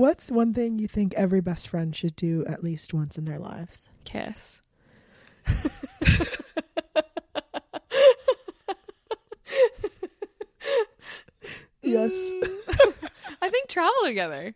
What's one thing you think every best friend should do at least once in their lives? Kiss. Yes. I think travel together.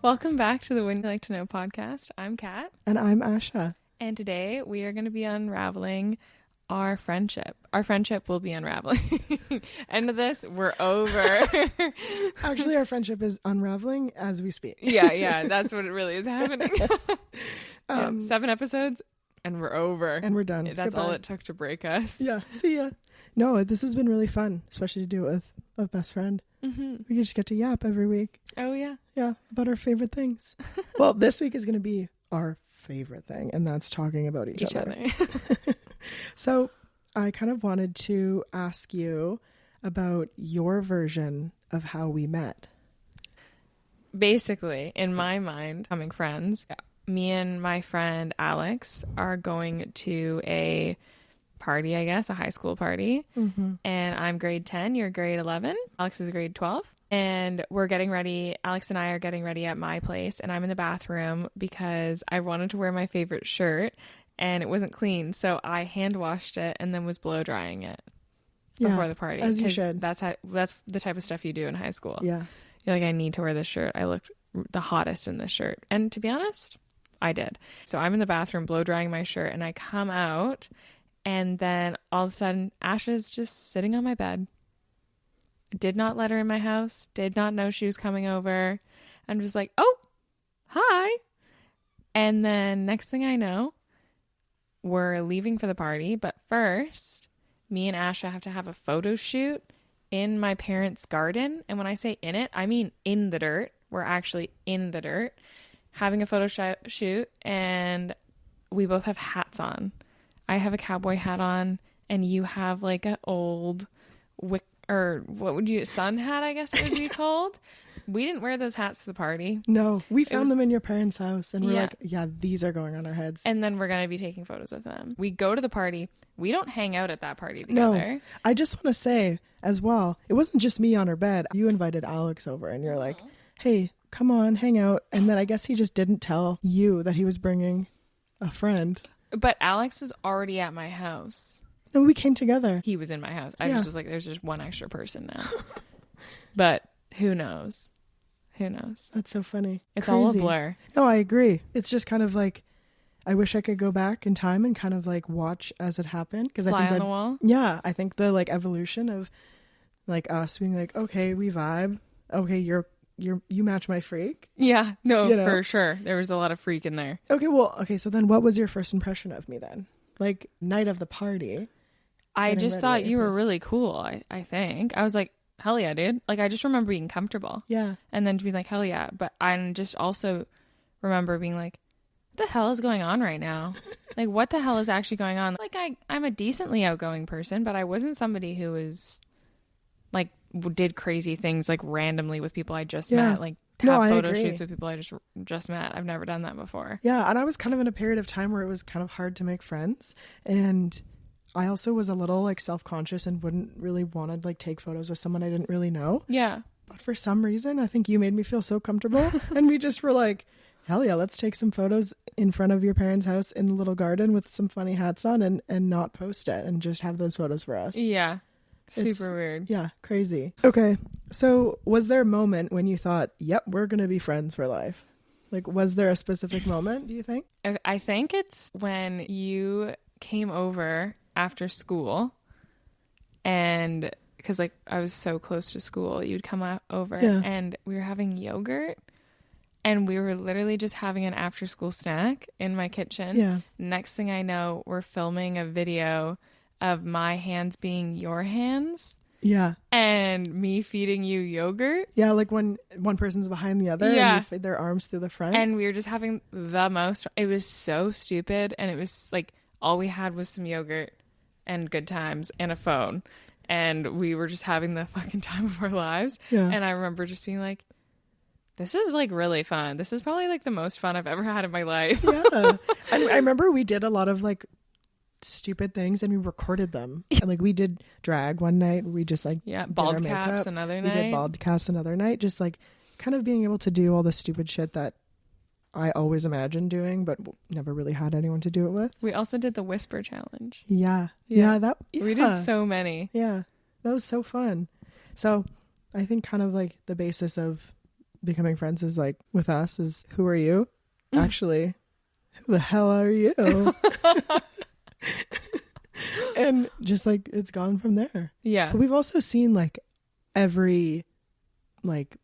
Welcome back to the Wouldn't You Like to Know podcast. I'm Kat. And I'm Asha. And today we are going to be unraveling our friendship. Our friendship will be unraveling. End of this, we're over. Actually, our friendship is unraveling as we speak. Yeah, that's what it really is happening. 7 episodes and we're over. And we're done. That's Goodbye. all it took to break us. Yeah, see ya. No, this has been really fun, especially to do it with a best friend. Mm-hmm. We can just get to yap every week. Oh, yeah. Yeah, about our favorite things. Well, this week is going to be our favorite thing, and that's talking about each other. So I kind of wanted to ask you about your version of how we met. Basically, in my mind, becoming friends, me and my friend Alex are going to a party, I guess, a high school party. Mm-hmm. And I'm grade 10, you're grade 11. Alex is grade 12. And we're getting ready. Alex and I are getting ready at my place. And I'm in the bathroom because I wanted to wear my favorite shirt and it wasn't clean. So I hand washed it and then was blow drying it before the party. As you should. That's the type of stuff you do in high school. Yeah. You're like, I need to wear this shirt. I look the hottest in this shirt. And to be honest, I did. So I'm in the bathroom blow drying my shirt and I come out. And then all of a sudden, Asha's just sitting on my bed. Did not let her in my house. Did not know she was coming over. I'm just like, oh, hi. And then next thing I know, we're leaving for the party. But first, me and Asha have to have a photo shoot in my parents' garden. And when I say in it, I mean in the dirt. We're actually in the dirt having a photo shoot. And we both have hats on. I have a cowboy hat on and you have like an old sun hat, I guess it would be called. We didn't wear those hats to the party. No, we found them in your parents' house and we're like, yeah, these are going on our heads. And then we're going to be taking photos with them. We go to the party. We don't hang out at that party together. No, I just want to say as well, it wasn't just me on her bed. You invited Alex over and you're like, hey, come on, hang out. And then I guess he just didn't tell you that he was bringing a friend. But Alex was already at my house. No, we came together. He was in my house. I just was like, there's just one extra person now. But who knows? Who knows? That's so funny. It's Crazy. all a blur. No, I agree. It's just kind of like, I wish I could go back in time and kind of like watch as it happened. Because I think on the wall? Yeah, I think the like evolution of like us being like, okay, we vibe. Okay, you match my freak. Yeah, no, You know? for sure. There was a lot of freak in there. Okay, so then what was your first impression of me then? Like, night of the party. I just thought you were really cool, I think. I was like, hell yeah, dude. Like, I just remember being comfortable. Yeah. And then to be like, hell yeah. But I just also remember being like, what the hell is going on right now? Like, what the hell is actually going on? Like, I'm a decently outgoing person, but I wasn't somebody who was like did crazy things like randomly with people I just met, like have photo shoots with people I just met. I've never done that before. Yeah, and I was kind of in a period of time where it was kind of hard to make friends, and I also was a little like self-conscious and wouldn't really want to like take photos with someone I didn't really know. Yeah. But for some reason, I think you made me feel so comfortable and we just were like, hell yeah, let's take some photos in front of your parents' house in the little garden with some funny hats on and not post it and just have those photos for us. Yeah. Super weird. Yeah, crazy. Okay, so was there a moment when you thought, yep, we're going to be friends for life? Like, was there a specific moment, do you think? I think it's when you came over after school and because like I was so close to school, you'd come over and we were having yogurt and we were literally just having an after school snack in my kitchen. Yeah. Next thing I know, we're filming a video of my hands being your hands. Yeah. And me feeding you yogurt. Yeah, like when one person's behind the other and you feed their arms through the front. And we were just having the most. It was so stupid. And it was like all we had was some yogurt and good times and a phone. And we were just having the fucking time of our lives. Yeah. And I remember just being like, this is like really fun. This is probably like the most fun I've ever had in my life. Yeah. I remember we did a lot of like stupid things and we recorded them. And like we did drag one night. We just like bald caps another night. We did bald caps another night. Just like kind of being able to do all the stupid shit that I always imagined doing, but never really had anyone to do it with. We also did the whisper challenge. Yeah. We did so many. Yeah. That was so fun. So I think kind of like the basis of becoming friends is like with us is who are you? Actually, who the hell are you? And just like it's gone from there. Yeah. But we've also seen like every like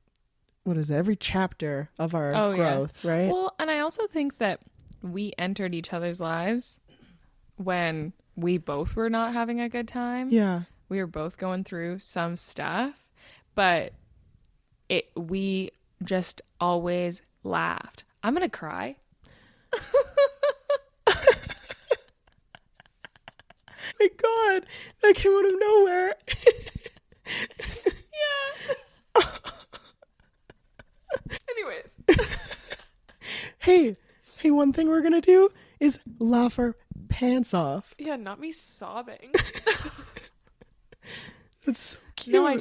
every chapter of our growth, right? Well, and I also think that we entered each other's lives when we both were not having a good time. Yeah. We were both going through some stuff, but we just always laughed. I'm going to cry. My God, that came out of nowhere. Yeah. Anyways. Hey, one thing we're going to do is laugh our pants off. Yeah, not me sobbing. That's so cute. No, I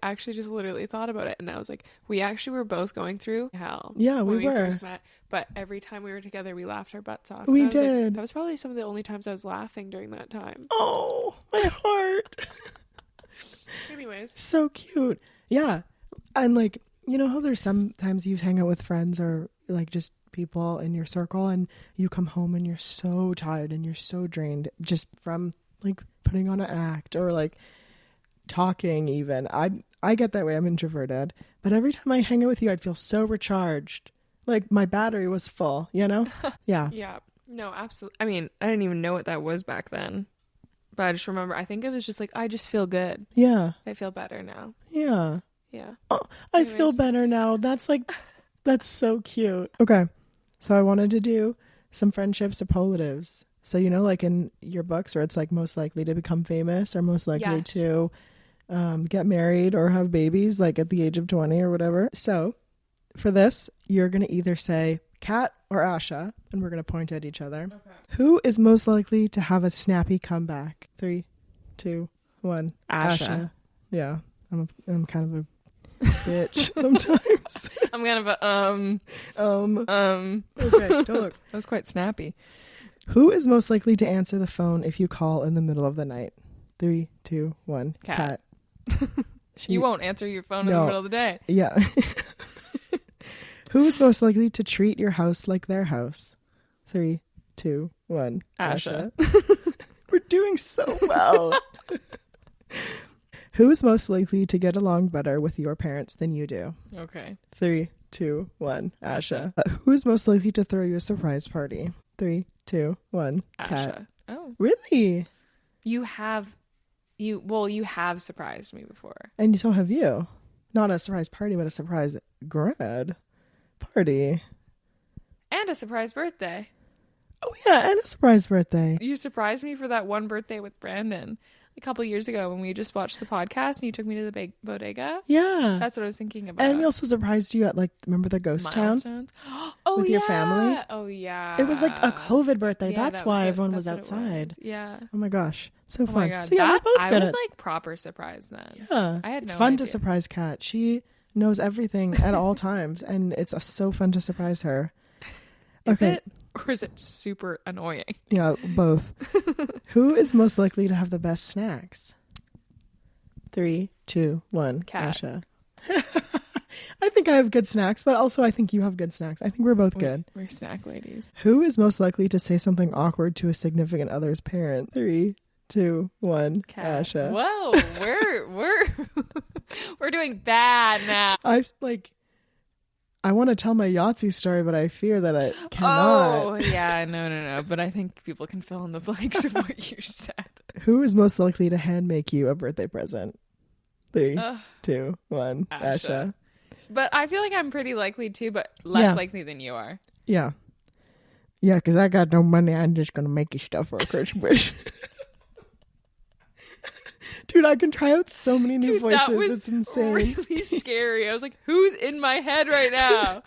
actually just literally thought about it, and I was like, we actually were both going through hell. Yeah, when we were. First met, but every time we were together, we laughed our butts off. We and I was did. Like, that was probably some of the only times I was laughing during that time. Oh, my heart. Anyways. So cute. Yeah. And like, you know how there's sometimes you hang out with friends or like just people in your circle and you come home and you're so tired and you're so drained just from like putting on an act or like talking even. I get that way. I'm introverted. But every time I hang out with you, I'd feel so recharged. Like my battery was full, you know? Yeah. Yeah. No, absolutely. I mean, I didn't even know what that was back then. But I just remember, I think it was just like, I just feel good. Yeah. I feel better now. Yeah. Yeah. Oh, I feel better now. That's so cute. Okay. So I wanted to do some friendship superlatives. So, you know, like in your books where it's like most likely to become famous or most likely to get married or have babies like at the age of 20 or whatever. So for this, you're going to either say Cat or Asha, and we're going to point at each other. Okay. Who is most likely to have a snappy comeback? 3, 2, 1. Asha. Yeah. I'm kind of a bitch sometimes. I'm kind of Okay, don't look. That was quite snappy. Who is most likely to answer the phone if you call in the middle of the night? 3, 2, 1. Cat. You won't answer your phone in the middle of the day. Yeah. Who is most likely to treat your house like their house? 3, 2, 1. Asha. We're doing so well. Who is most likely to get along better with your parents than you do? Okay. 3, 2, 1. Asha. Who is most likely to throw you a surprise party? 3, 2, 1. Asha. Cat. Oh. Really? You have surprised me before. And so have you. Not a surprise party, but a surprise grad party. And a surprise birthday. Oh, yeah, and a surprise birthday. You surprised me for that one birthday with Brandon a couple years ago when we just watched the podcast and you took me to the big bodega. Yeah. That's what I was thinking about. And we also surprised you at, like, remember the ghost Milestones? town? Oh, with your family? Oh, yeah. It was like a COVID birthday. Yeah, that's why everyone was outside. Yeah. Oh, my gosh. So fun. Oh, my God. So, yeah, we're both good I was, at... like, proper surprised then. Yeah. I had It's no fun idea. to surprise Kat. She knows everything at all times, and it's so fun to surprise her. Is it? Or is it super annoying? Yeah, both. Who is most likely to have the best snacks? 3, 2, 1. Cat. Asha. I think I have good snacks, but also I think you have good snacks. I think we're both good. We're snack ladies. Who is most likely to say something awkward to a significant other's parent? 3, 2, 1. Cat. Asha. Whoa, we're doing bad now. I want to tell my Yahtzee story, but I fear that I cannot. Oh, yeah, no. But I think people can fill in the blanks of what you said. Who is most likely to hand make you a birthday present? 3, 2, 1. Asha. But I feel like I'm pretty likely to, but less likely than you are. Yeah. Yeah, because I got no money. I'm just going to make you stuff for a Christmas. Dude, I can try out so many new voices. That was it's insane. Really scary. I was like, who's in my head right now?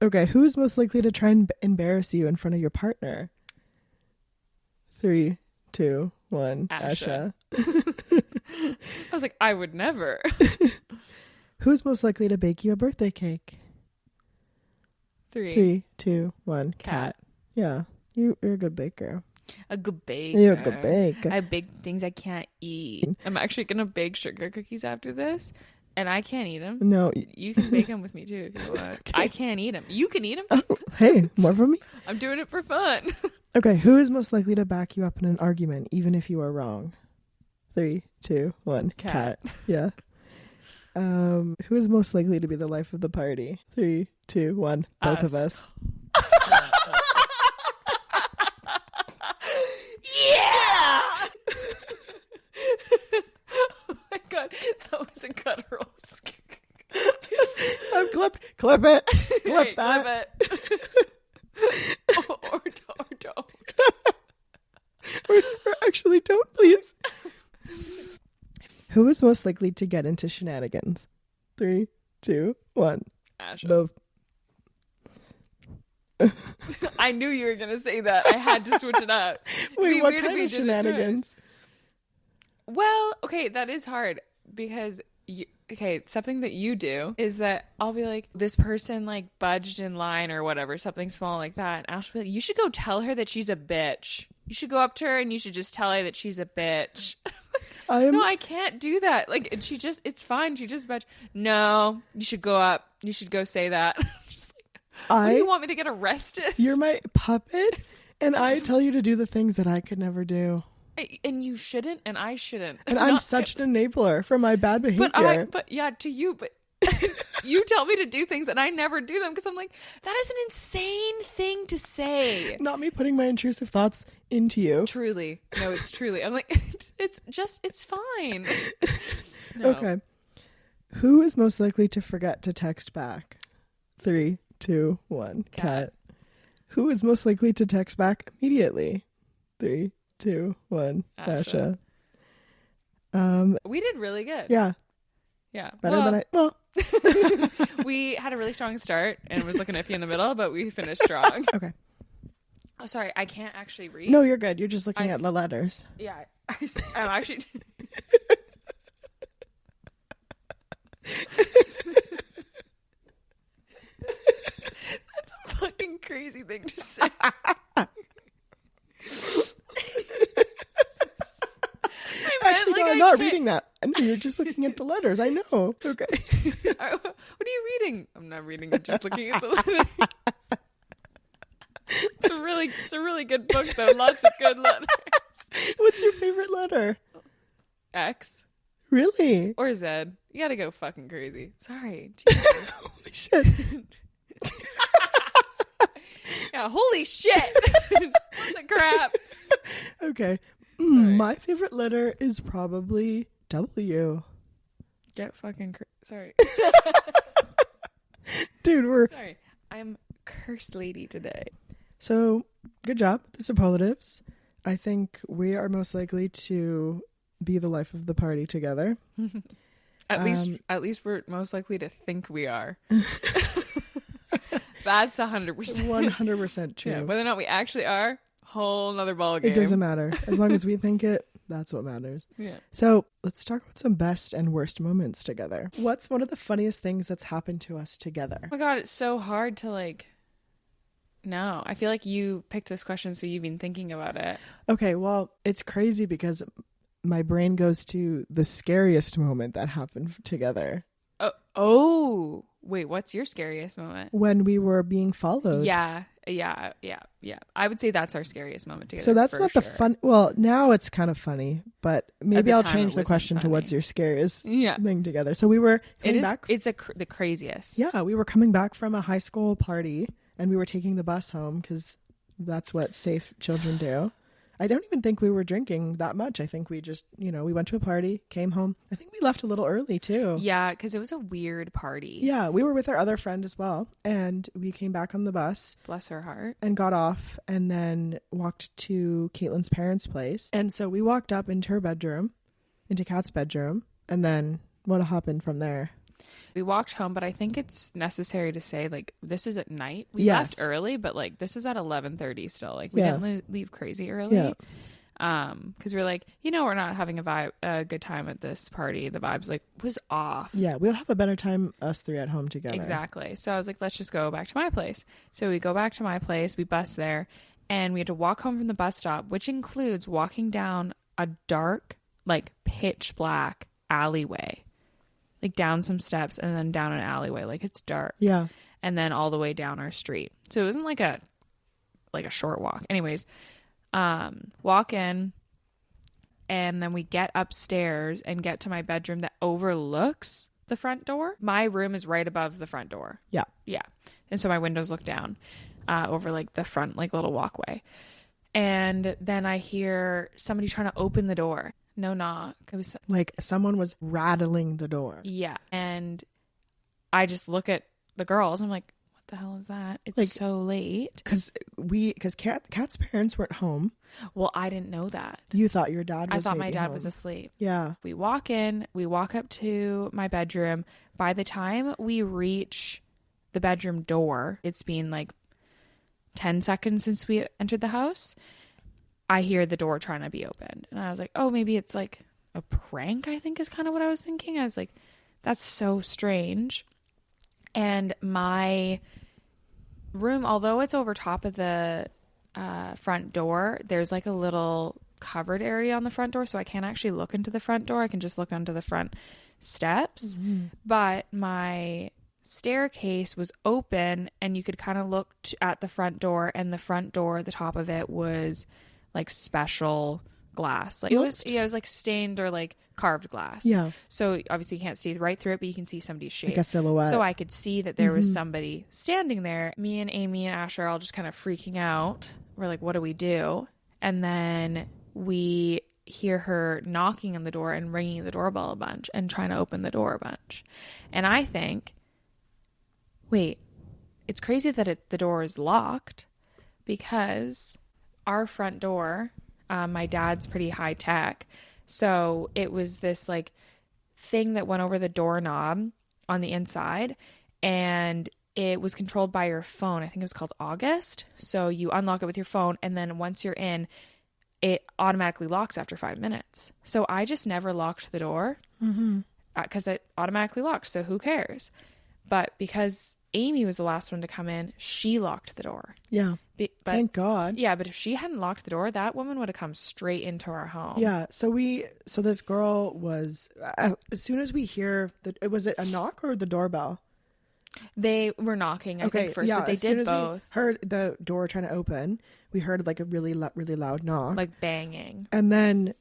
Okay, who's most likely to try and embarrass you in front of your partner? 3, 2, 1. Asha. I was like, I would never. Who's most likely to bake you a birthday cake? 3, 2, 1. Cat. Yeah, you're a good baker. A good baker. You're a good baker. I bake things I can't eat. I'm actually going to bake sugar cookies after this, and I can't eat them. No. You can bake them with me, too, if you want. Okay. I can't eat them. You can eat them. Oh, hey, more from me? I'm doing it for fun. Okay, who is most likely to back you up in an argument, even if you are wrong? 3, 2, 1. Cat. Yeah. Who is most likely to be the life of the party? 3, 2, 1. Both of us. Yeah! Oh my god, that was a guttural. Clip it. Clip Hey, that. Clip it. or don't. or actually don't, please. Who is most likely to get into shenanigans? 3, 2, 1. Asha. Both. I knew you were gonna say that. I had to switch it up. Wait, what kind of shenanigans? Well, okay, that is hard because something that you do is that I'll be like, this person like budged in line or whatever, something small like that. And Ash will be like, you should go tell her that she's a bitch. You should go up to her and you should just tell her that she's a bitch. No, I can't do that. Like, it's fine. She just budged. No, you should go up. You should go say that. What, do you want me to get arrested? You're my puppet, and I tell you to do the things that I could never do. And you shouldn't, and I shouldn't. And I'm such an enabler for my bad behavior. But you tell me to do things, and I never do them because I'm like, that is an insane thing to say. Not me putting my intrusive thoughts into you. Truly. No, it's truly. I'm like, it's fine. No. Okay. Who is most likely to forget to text back? 3, 2, 1. Cat. Who is most likely to text back immediately? 3, 2, 1. Asha. We did really good. Yeah. Better than we had a really strong start and it was looking iffy in the middle, but we finished strong. Okay. Oh, sorry. I can't actually read. No, you're good. You're just looking at the letters. Yeah. I'm actually... That's a fucking crazy thing to say. Actually, no, I'm not reading that. I know you're just looking at the letters. I know. Okay. What are you reading? I'm not reading it. Just looking at the letters. It's a really good book though. Lots of good letters. What's your favorite letter? X. Really? Or Z. You gotta go fucking crazy. Sorry. Holy shit. Yeah, holy shit. What the crap? Okay. My favorite letter is probably W. Get fucking sorry. Dude, sorry. I'm curse lady today. So, good job, the superlatives. I think we are most likely to be the life of the party together. At least we're most likely to think we are. That's 100%. 100% true. Yeah, whether or not we actually are, whole nother ball game. It doesn't matter. As long as we think it, that's what matters. Yeah. So let's talk about some best and worst moments together. What's one of the funniest things that's happened to us together? Oh my God, it's so hard to no. I feel like you picked this question, so you've been thinking about it. Okay, well, it's crazy because my brain goes to the scariest moment that happened together. Oh, wait, what's your scariest moment? When we were being followed. Yeah. I would say that's our scariest moment together. So that's not the fun. Well, now it's kind of funny, but maybe I'll change the question to what's your scariest thing together. So we were coming back. It's the craziest. Yeah, we were coming back from a high school party and we were taking the bus home because that's what safe children do. I don't even think we were drinking that much. I think we just, we went to a party, came home. I think we left a little early too. Yeah, because it was a weird party. Yeah, we were with our other friend as well. And we came back on the bus. Bless her heart. And got off and then walked to Caitlin's parents' place. And so we walked up into her bedroom, into Kat's bedroom. And then what happened from there? We walked home, but I think it's necessary to say, like, this is at night. We Yes. left early, but, like, this is at 11:30 still. Like, we didn't leave crazy early. Yeah. Because we're like, we're not having a good time at this party. The vibes, like, was off. Yeah, we'll have a better time, us three at home together. Exactly. So I was like, let's just go back to my place. So we go back to my place. We bus there. And we had to walk home from the bus stop, which includes walking down a dark, like, pitch black alleyway. Like down some steps and then down an alleyway. Like it's dark. Yeah. And then all the way down our street. So it wasn't like a short walk. Anyways, walk in and then we get upstairs and get to my bedroom that overlooks the front door. My room is right above the front door. Yeah. Yeah. And so my windows look down over like the front, like little walkway. And then I hear somebody trying to open the door. No knock. It was like someone was rattling the door. Yeah. And I just look at the girls. I'm like, what the hell is that? It's like, so late. Because Kat's parents weren't home. Well, I didn't know that. You thought your dad was I thought my dad home. was asleep. Yeah. We walk in. We walk up to my bedroom. By the time we reach the bedroom door, it's been like 10 seconds since we entered the house. I hear the door trying to be opened. And I was like, oh, maybe it's like a prank, I think is kind of what I was thinking. I was like, that's so strange. And my room, although it's over top of the front door, there's like a little covered area on the front door. So I can't actually look into the front door. I can just look onto the front steps. Mm-hmm. But my staircase was open and you could kind of look at the front door, and the front door, the top of it was like special glass. Like it was like stained or like carved glass. Yeah. So obviously you can't see right through it, but you can see somebody's shape. Like a silhouette. So I could see that there was somebody standing there. Me and Amy and Asha are all just kind of freaking out. We're like, what do we do? And then we hear her knocking on the door and ringing the doorbell a bunch and trying to open the door a bunch. And I think, wait, it's crazy that the door is locked, because our front door, my dad's pretty high tech. So it was this like thing that went over the doorknob on the inside, and it was controlled by your phone. I think it was called August. So you unlock it with your phone, and then once you're in, it automatically locks after 5 minutes. So I just never locked the door because it automatically locked. So who cares? But because Amy was the last one to come in, she locked the door. Yeah. Thank God. Yeah, but if she hadn't locked the door, that woman would have come straight into our home. Yeah. So this girl was, as soon as we hear was it a knock or the doorbell? They were knocking, I think, first, but they did both. We heard the door trying to open. We heard like a really loud knock. Like banging. And then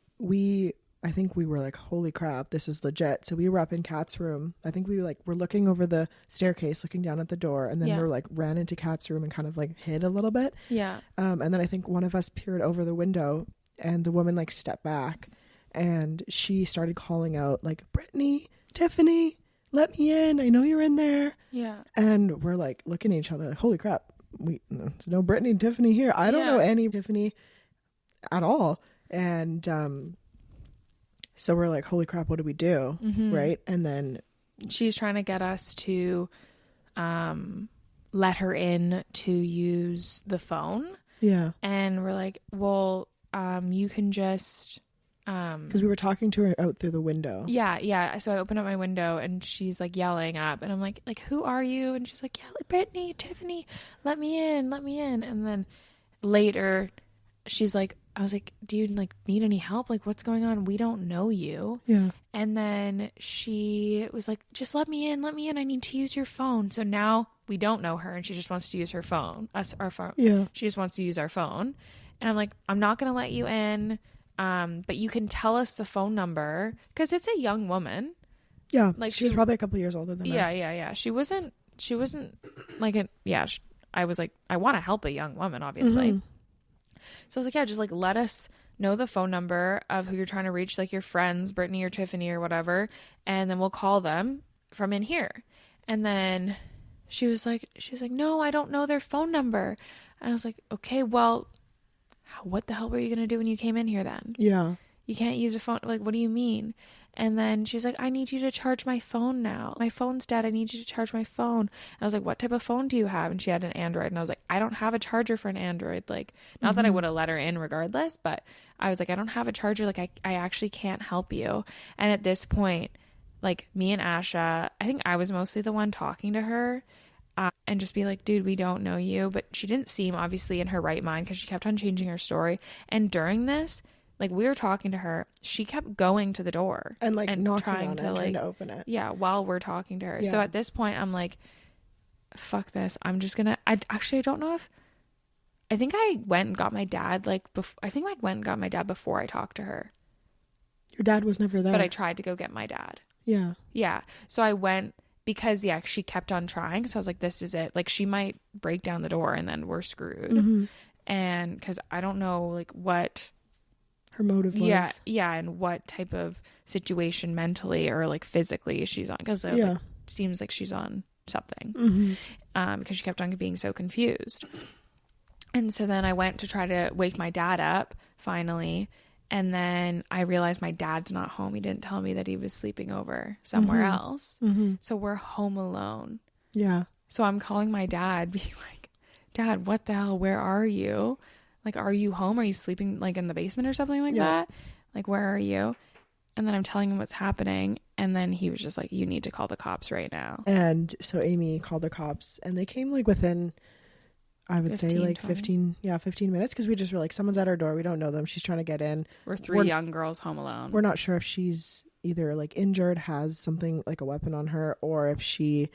I think we were like, holy crap, this is legit. So we were up in Kat's room. I think we were looking over the staircase, looking down at the door. And then we were ran into Kat's room and kind of hid a little bit. Yeah. And then I think one of us peered over the window, and the woman stepped back, and she started calling out Brittany, Tiffany, let me in. I know you're in there. Yeah. And we're looking at each other holy crap. There's no Brittany and Tiffany here. I don't know any Tiffany at all. And, so we're like, holy crap, what do we do? Mm-hmm. Right. And then she's trying to get us to let her in to use the phone. Yeah. And we're like, well, you can just... because we were talking to her out through the window. Yeah. So I open up my window and she's yelling up, and I'm like, who are you? And she's like, yeah, Brittany, Tiffany, let me in. And then later she's like, I was like, do you need any help? What's going on? We don't know you. Yeah. And then she was like, just let me in. I need to use your phone. So now we don't know her, and she just wants to use her phone, our phone. Yeah. She just wants to use our phone. And I'm like, I'm not going to let you in. But you can tell us the phone number, because it's a young woman. Yeah. She was probably a couple years older than us. Yeah. She wasn't I was like, I want to help a young woman, obviously. Mm-hmm. So I was like, yeah, just like let us know the phone number of who you're trying to reach, like your friends, Brittany or Tiffany or whatever, and then we'll call them from in here. And then she was like, no, I don't know their phone number. And I was like, okay, well, what the hell were you going to do when you came in here then? Yeah. You can't use a phone. Like, what do you mean? And then she's like, I need you to charge my phone now. My phone's dead. I need you to charge my phone. And I was like, what type of phone do you have? And she had an Android. And I was like, I don't have a charger for an Android. Like, not that I would have let her in regardless, but I was like, I don't have a charger. Like, I actually can't help you. And at this point, like, me and Asha, I think I was mostly the one talking to her. And just be like, dude, we don't know you. But she didn't seem obviously in her right mind because she kept on changing her story. And during this, like, we were talking to her, she kept going to the door and like knocking on it, trying to open it. Yeah, while we're talking to her. Yeah. So at this point, I'm like, fuck this. I'm just gonna. I don't know if. I think I went and got my dad. I think I went and got my dad before I talked to her. Your dad was never there. But I tried to go get my dad. Yeah. Yeah. So I went. Because, yeah, she kept on trying. So I was like, this is it. Like, she might break down the door and then we're screwed. And because I don't know, like, what her motive was. Yeah. And what type of situation mentally or, like, physically she's on. Because I was like, seems like she's on something. Because she kept on being so confused. And so then I went to try to wake my dad up, finally. And then I realized my dad's not home. He didn't tell me that he was sleeping over somewhere else. So we're home alone. Yeah. So I'm calling my dad, being like, Dad, what the hell? Where are you? Like, are you home? Are you sleeping like in the basement or something like that? Like, where are you? And then I'm telling him what's happening. And then he was just like, you need to call the cops right now. And so Amy called the cops and they came like within... I would say like 15 minutes because we just were like, someone's at our door. We don't know them. She's trying to get in. We're three young girls home alone. We're not sure if she's either like injured, has something like a weapon on her, or if she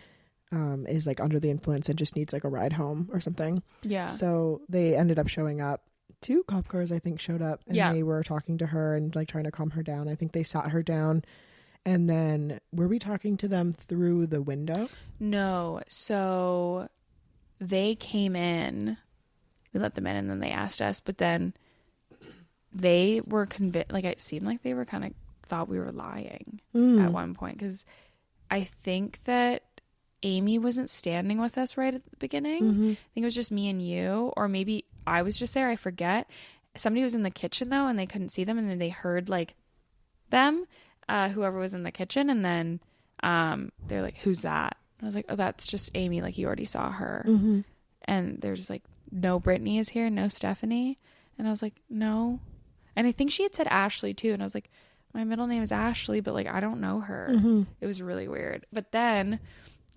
is like under the influence and just needs like a ride home or something. Yeah. So they ended up showing up. 2 cop cars, I think, showed up and they were talking to her and like trying to calm her down. I think they sat her down. And then were we talking to them through the window? No. So... they came in, we let them in, and then they asked us, but then they were convinced, like, it seemed like they were kind of thought we were lying at one point, because I think that Amy wasn't standing with us right at the beginning. I think it was just me and you, or maybe I was just there, I forget. Somebody was in the kitchen, though, and they couldn't see them, and then they heard, like, them, whoever was in the kitchen, and then they're like, who's that? I was like, oh, that's just Amy. Like, you already saw her. And they're just like, no, Brittany is here. No, Stephanie. And I was like, no. And I think she had said Ashley too. And I was like, my middle name is Ashley, but like, I don't know her. It was really weird. But then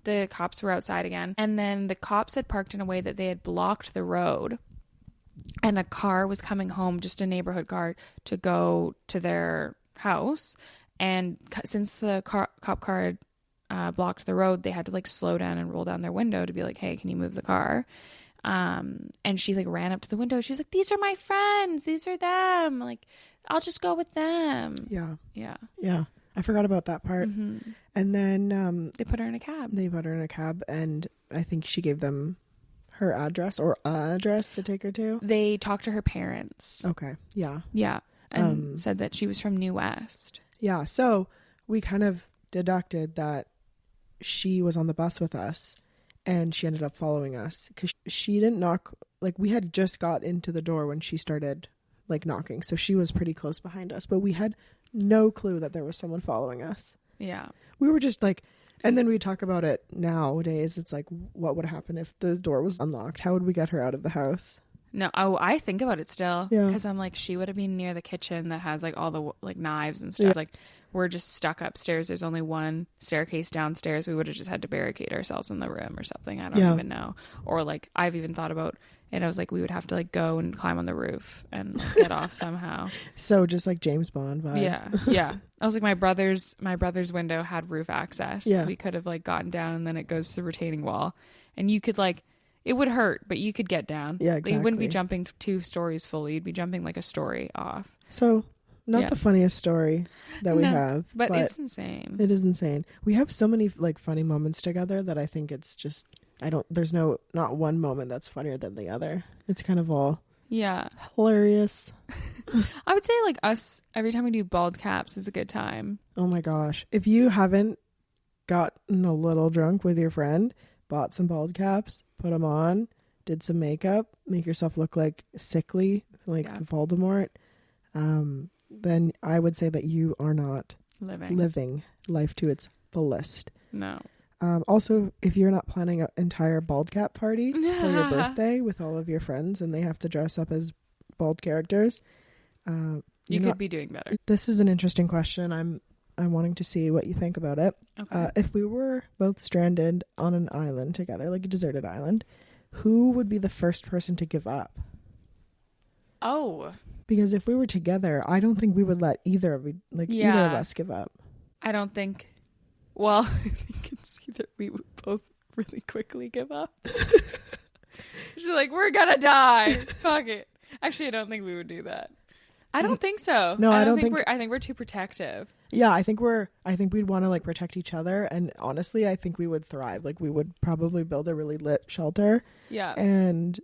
the cops were outside again. And then the cops had parked in a way that they had blocked the road. And a car was coming home, just a neighborhood car, to go to their house. And since the cop car had blocked the road, they had to like slow down and roll down their window to be like, hey, can you move the car? And she like ran up to the window. She's like, these are my friends, these are them, like, I'll just go with them. Yeah I forgot about that part. And then they put her in a cab. And I think she gave them her address or address to take her to. They talked to her parents. Okay. Yeah And said that she was from New West. So we kind of deducted that she was on the bus with us and she ended up following us because she didn't knock. Like, we had just got into the door when she started like knocking, so she was pretty close behind us, but we had no clue that there was someone following us. We were just like, and then we talk about it nowadays, it's like, what would happen if the door was unlocked? How would we get her out of the house? No, I think about it still because I'm like, she would have been near the kitchen that has like all the like knives and stuff. Like, we're just stuck upstairs. There's only one staircase downstairs. We would have just had to barricade ourselves in the room or something. I don't even know. Or like, I've even thought about it. I was like, we would have to like go and climb on the roof and like, get off somehow. So just like James Bond vibes. Yeah. I was like, my brother's window had roof access. We could have like gotten down and then it goes through the retaining wall. And you could like, it would hurt, but you could get down. Yeah, exactly. Like, you wouldn't be jumping 2 stories fully. You'd be jumping like a story off. So not the funniest story that we have. But it's insane. It is insane. We have so many like funny moments together that I think it's just, there's not one moment that's funnier than the other. It's kind of all Yeah. Hilarious. I would say like us, every time we do bald caps is a good time. Oh my gosh. If you haven't gotten a little drunk with your friend, bought some bald caps, put them on, did some makeup, make yourself look like sickly, like Voldemort, then I would say that you are not living life to its fullest. No. Also, if you're not planning an entire bald cap party for your birthday with all of your friends and they have to dress up as bald characters, you could be doing better. This is an interesting question. I'm wanting to see what you think about it. Okay. If we were both stranded on an island together, like a deserted island, who would be the first person to give up? Oh. Because if we were together, I don't think we would let either of us give up. I don't think. Well, I think it's either we would both really quickly give up. She's like, we're gonna die. Fuck it. Actually, I don't think we would do that. I don't think so. No, I don't think I think we're too protective. Yeah, I think we'd want to like protect each other, and honestly, I think we would thrive. Like we would probably build a really lit shelter. Yeah. And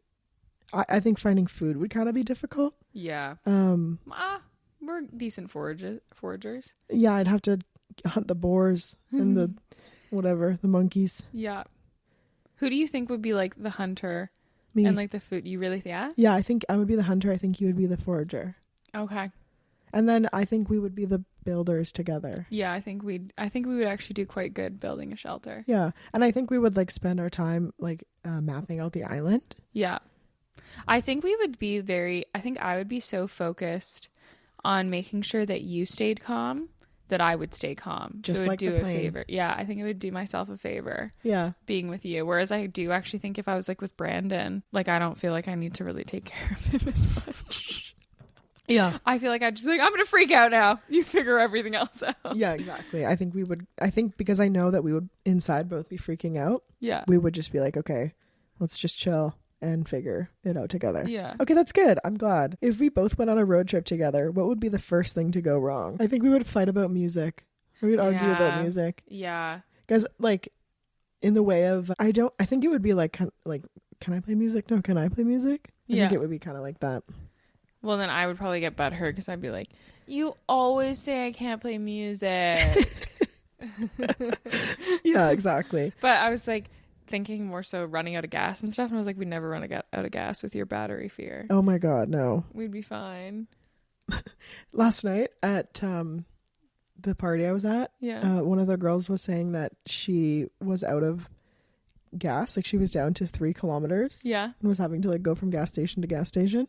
I think finding food would kind of be difficult. Yeah. We're decent foragers. Yeah, I'd have to hunt the boars and the monkeys. Yeah. Who do you think would be like the hunter? Me. And like the food? You really think? Yeah? Yeah, I think I would be the hunter. I think you would be the forager. Okay. And then I think we would be the builders together. Yeah, I think we would actually do quite good building a shelter. Yeah. And I think we would like spend our time like mapping out the island. Yeah. I think I would be so focused on making sure that you stayed calm that I would stay calm. Just so it would like do the a plane. favor. Yeah, I think it would do myself a favor. Yeah. Being with you. Whereas I do actually think if I was like with Brandon, like I don't feel like I need to really take care of him as much. Yeah. I feel like I'd just be like, I'm going to freak out now. You figure everything else out. Yeah, exactly. I think because I know that we would inside both be freaking out. Yeah. We would just be like, okay, let's just chill and figure it out together. Yeah. Okay, that's good. I'm glad. If we both went on a road trip together, what would be the first thing to go wrong? I think we would fight about music. We would argue about music. Yeah. Because like in the way of I think it would be like can I play music? No, can I play music? I think it would be kind of like that. Well, then I would probably get butthurt because I'd be like, you always say I can't play music. Yeah, exactly. But I was like thinking more so running out of gas and stuff. And I was like, we'd never run out of gas with your battery fear. Oh my God, no. We'd be fine. Last night at the party I was at, one of the girls was saying that she was out of gas. Like she was down to 3 kilometers. Yeah. And was having to like go from gas station to gas station.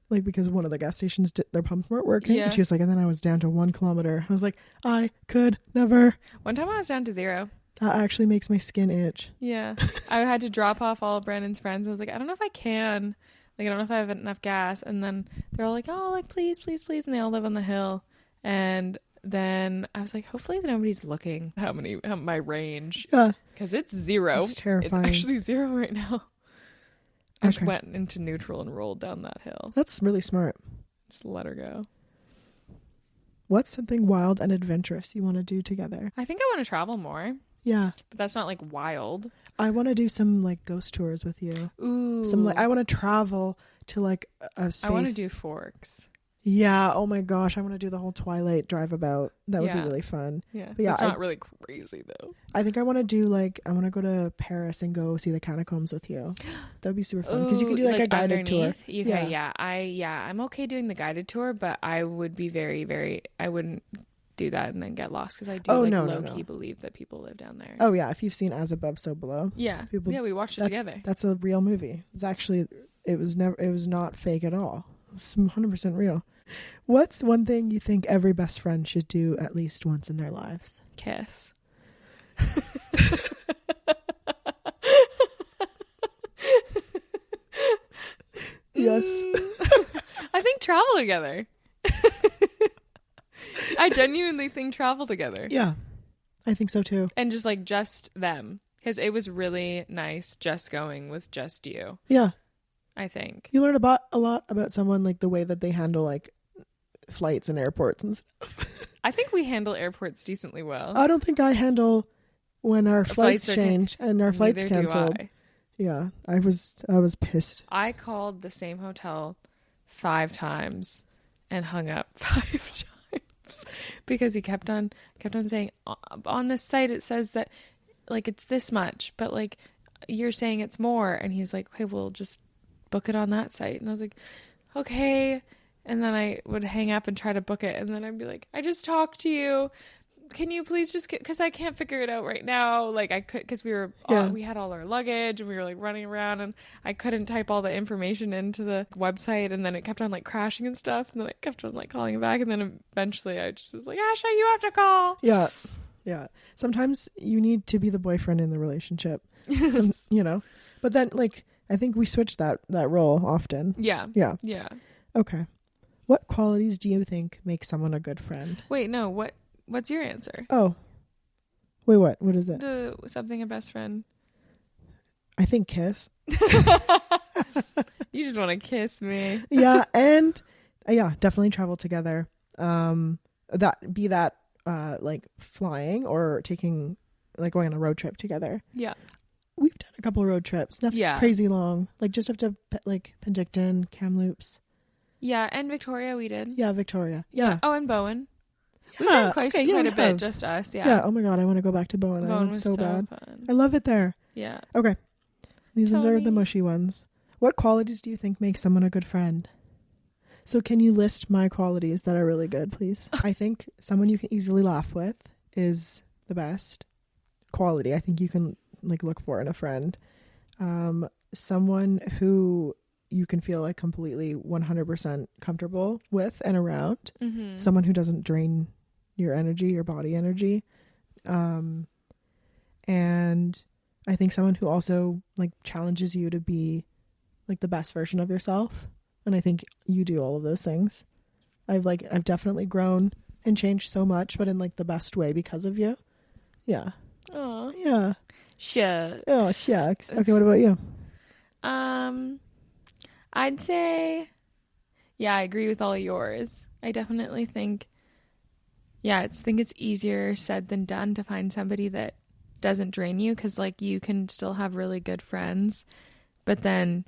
Like because one of the gas stations their pumps weren't working. Yeah. And she was like, and then I was down to 1 kilometer. I was like, I could never. One time I was down to 0. That actually makes my skin itch. Yeah. I had to drop off all of Brandon's friends. I was like, I don't know if I can. Like, I don't know if I have enough gas. And then they're all like, oh, like, please, please, please. And they all live on the hill. And then I was like, hopefully nobody's looking how my range. Yeah. Because it's 0. It's terrifying. It's actually 0 right now. I just went into neutral and rolled down that hill. That's really smart. Just let her go. What's something wild and adventurous you want to do together? I think I want to travel more. Yeah. But that's not like wild. I want to do some like ghost tours with you. Ooh. I want to travel to like a space. I want to do Forks. Yeah. Oh my gosh. I want to do the whole Twilight drive about. That would be really fun. Yeah. But yeah, it's not really crazy though. I think I want to do I want to go to Paris and go see the catacombs with you. That would be super fun because you can do like a guided tour. I'm okay doing the guided tour, but I would be very, very, I wouldn't do that and then get lost because I do low-key believe that people live down there. Oh yeah. If you've seen As Above, So Below. Yeah. We watched it together. That's a real movie. It's actually, it was not fake at all. It's 100% real. What's one thing you think every best friend should do at least once in their lives? Kiss. Yes. I think travel together. I genuinely think travel together. Yeah. I think so too. And just them. Because it was really nice just going with just you. Yeah. I think. You learn about a lot about someone, like the way that they handle like flights and airports and stuff. I think we handle airports decently well. I don't think I handle when our flights change and our flights canceled. Yeah, I was pissed. I called the same hotel 5 times and hung up 5 times because he kept on saying on this site it says that like it's this much, but like you're saying it's more, and he's like, okay, we'll just book it on that site. And I was like, okay. And then I would hang up and try to book it, and then I'd be like, I just talked to you, can you please just get, because I can't figure it out right now. Like I could, because we had all our luggage and we were like running around, and I couldn't type all the information into the website, and then it kept on like crashing and stuff, and then I kept on like calling back, and then eventually I just was like, Asha, you have to call. Yeah, sometimes you need to be the boyfriend in the relationship. But then like I think we switched that role often. Yeah Okay, what qualities do you think make someone a good friend? Wait, no, what's your answer? Oh, wait, what is it? Something a best friend. I think kiss. You just want to kiss me. Yeah, and definitely travel together. That like flying or taking, like going on a road trip together. Yeah, we've done a couple of road trips. Nothing crazy long. Like just up to like Penticton, Kamloops. Yeah, and Victoria we did. Yeah, Victoria. Yeah. Oh, and Bowen. We've done quite a bit, just us. Yeah. Oh my god, I want to go back to Bowen. Bowen was so bad. Fun. I love it there. Yeah. Okay. These ones are the mushy ones. What qualities do you think make someone a good friend? So can you list my qualities that are really good, please? I think someone you can easily laugh with is the best quality I think you can like look for in a friend. Someone who you can feel like completely 100% comfortable with and around. Mm-hmm. Someone who doesn't drain your energy, your body energy. And I think someone who also like challenges you to be like the best version of yourself. And I think you do all of those things. I've definitely grown and changed so much, but in like the best way because of you. Yeah. Oh. Yeah. Shucks. Oh, shucks. Okay, what about you? I'd say, I agree with all of yours. I definitely think, it's easier said than done to find somebody that doesn't drain you, because like you can still have really good friends, but then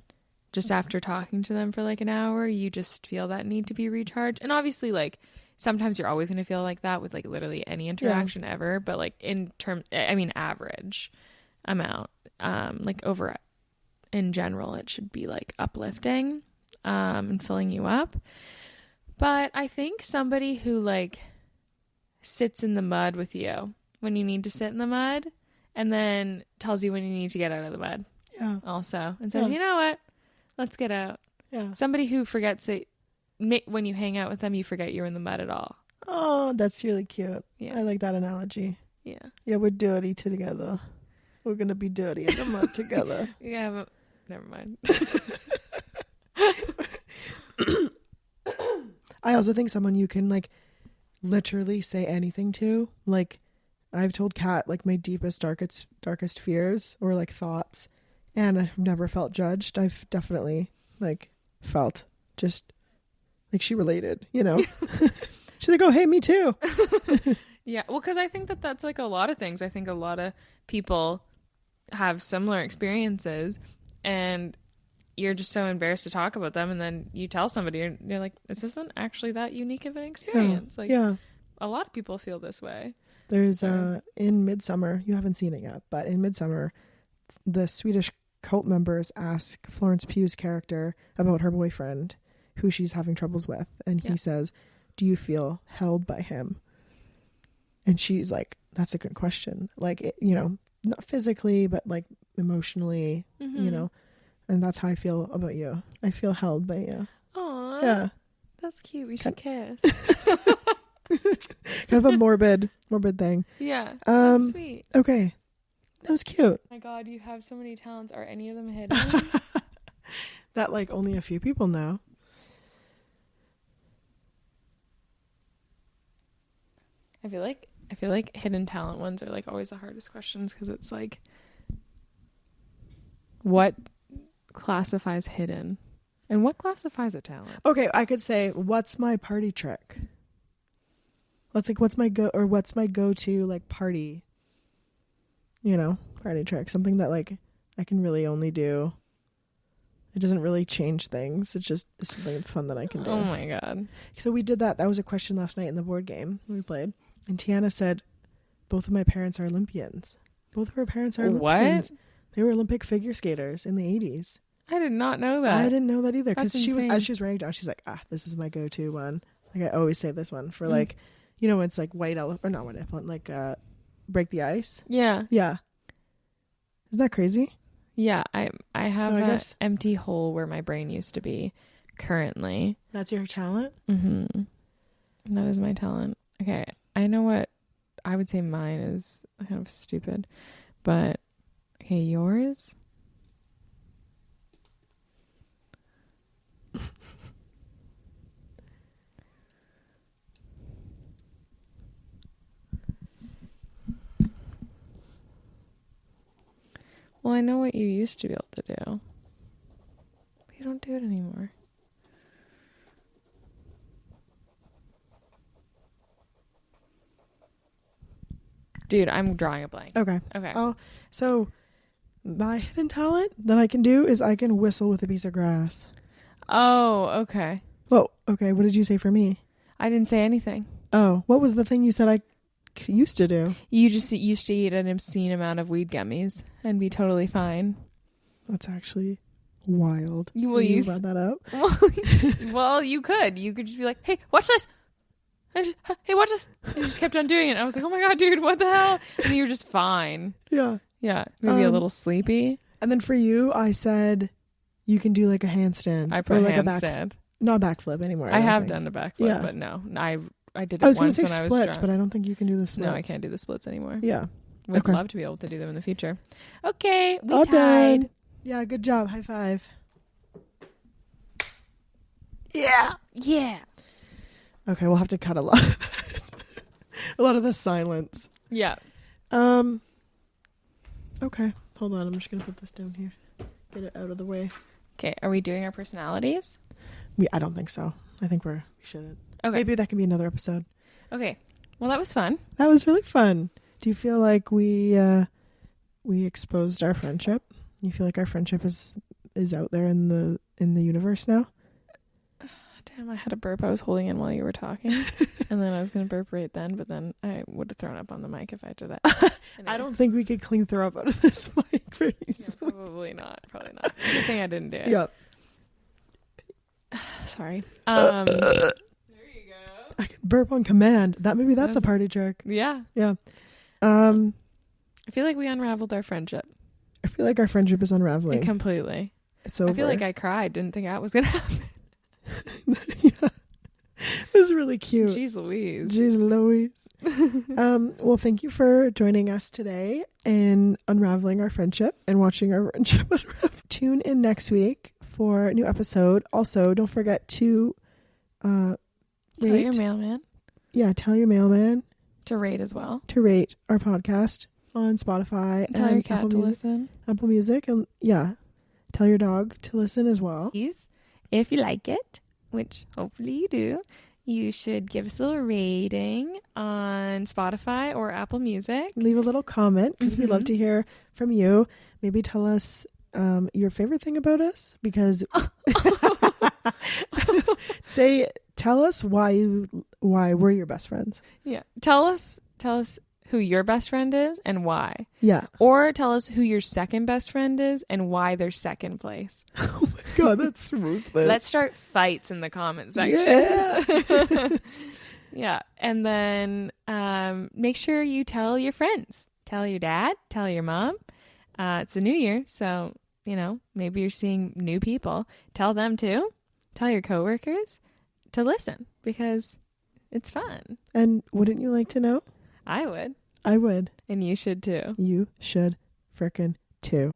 just after talking to them for like an hour, you just feel that need to be recharged. And obviously like sometimes you're always going to feel like that with like literally any interaction ever, but like average amount, like over in general, it should be like uplifting, and filling you up. But I think somebody who like sits in the mud with you when you need to sit in the mud, and then tells you when you need to get out of the mud. Yeah. Also, and says, you know what? Let's get out. Yeah. Somebody who forgets that when you hang out with them, you forget you're in the mud at all. Oh, that's really cute. Yeah. I like that analogy. Yeah. Yeah, we're dirty together. We're going to be dirty in the mud together. Yeah, but never mind. I also think someone you can like literally say anything to. Like I've told Kat like my deepest, darkest fears or like thoughts, and I've never felt judged. I've definitely like felt just like she related, you know. She's like, oh, hey, me too. Yeah, well, because I think that that's like a lot of things. I think a lot of people have similar experiences, and you're just so embarrassed to talk about them, and then you tell somebody, and you're like, this isn't actually that unique of an experience. A lot of people feel this way. There's in Midsummer, you haven't seen it yet, but in Midsummer, the Swedish cult members ask Florence Pugh's character about her boyfriend, who she's having troubles with, and he says, do you feel held by him? And she's like, that's a good question. Like, not physically, but like emotionally, and that's how I feel about you. I feel held by you. Aww. Yeah. That's cute. We should kiss. Kind of a morbid thing. Yeah. That's sweet. Okay. That was cute. My God, you have so many talents. Are any of them hidden? That like only a few people know. I feel like hidden talent ones are like always the hardest questions, because it's like, what classifies hidden and what classifies a talent? Okay, I could say, what's my party trick? What's my go-to like party, party trick, something that like I can really only do. It doesn't really change things. It's just something fun that I can do. Oh my God. So we did that. That was a question last night in the board game we played. And Tiana said, both of my parents are Olympians. Both of her parents are Olympians. What? They were Olympic figure skaters in the 80s. I did not know that. I didn't know that either. Because That's she was, insane. as she was writing down, she's like, this is my go-to one. Like I always say this one for like, you know, it's like white elephant, or not white elephant, like break the ice. Yeah. Yeah. Isn't that crazy? Yeah. I have I an guess empty hole where my brain used to be currently. that's your talent? Mm-hmm. That is my talent. Okay. I know what I would say mine is kind of stupid, but okay, yours? Well, I know what you used to be able to do. But you don't do it anymore. Dude, I'm drawing a blank. Okay. Okay. Oh, so my hidden talent that I can do is I can whistle with a piece of grass. Oh, okay. Well, okay. What did you say for me? I didn't say anything. Oh, what was the thing you said I used to do? You just used to eat an obscene amount of weed gummies and be totally fine. That's actually wild. You will use that up. Well, you could just be like, "Hey, watch this." Hey, watch this. And you just kept on doing it. I was like, "Oh my God, dude, what the hell?" And you were just fine. Yeah. Yeah. Maybe a little sleepy. And then for you, I said you can do like a handstand. I put like handstand. Not a backflip anymore. I have done a backflip, but no. I did it I was once going to say when splits, I was drunk. but I don't think you can do the splits. No, I can't do the splits anymore. Yeah. Would love to be able to do them in the future. Okay, we All tied. done. Yeah, good job. High five. Yeah. Yeah. Okay, we'll have to cut a lot of that. A lot of the silence. Yeah. Okay, hold on. I'm just going to put this down here. Get it out of the way. Okay, are we doing our personalities? I don't think so. I think we shouldn't. Okay. Maybe that can be another episode. Okay. Well, that was fun. That was really fun. Do you feel like we exposed our friendship? You feel like our friendship is out there in the universe now? Damn, I had a burp I was holding in while you were talking. And then I was going to burp right then, but then I would have thrown up on the mic if I did that. Anyway. I don't think we could clean throw up out of this mic very easily. Yeah, probably not. Good thing I didn't do it. Yep. Sorry. There you go. I can burp on command. That's a party trick. Yeah. Yeah. I feel like we unraveled our friendship. I feel like our friendship is unraveling. Completely. It's over. I feel like I cried. Didn't think that was going to happen. Yeah. It was really cute. Jeez Louise. Well, thank you for joining us today and unraveling our friendship and watching our friendship unravel. Tune in next week for a new episode. Also, don't forget to Tell your mailman. Yeah, tell your mailman. To rate as well. To rate our podcast on Spotify. And tell your cat Apple to Music, listen. Apple Music. And yeah, tell your dog to listen as well. Please, if you like it, which hopefully you do, you should give us a little rating on Spotify or Apple Music. Leave a little comment because we love to hear from you. Maybe tell us your favorite thing about us, because tell us why we're your best friends. Yeah. Tell us who your best friend is and why. Yeah. Or tell us who your second best friend is and why they're second place. Oh my God, that's ruthless. Let's start fights in the comment sections. Yeah. Yeah. And then make sure you tell your friends. Tell your dad. Tell your mom. It's a new year, so, maybe you're seeing new people. Tell them too. Tell your coworkers to listen, because it's fun. And wouldn't you like to know? I would. I would. And you should too. You should frickin' too.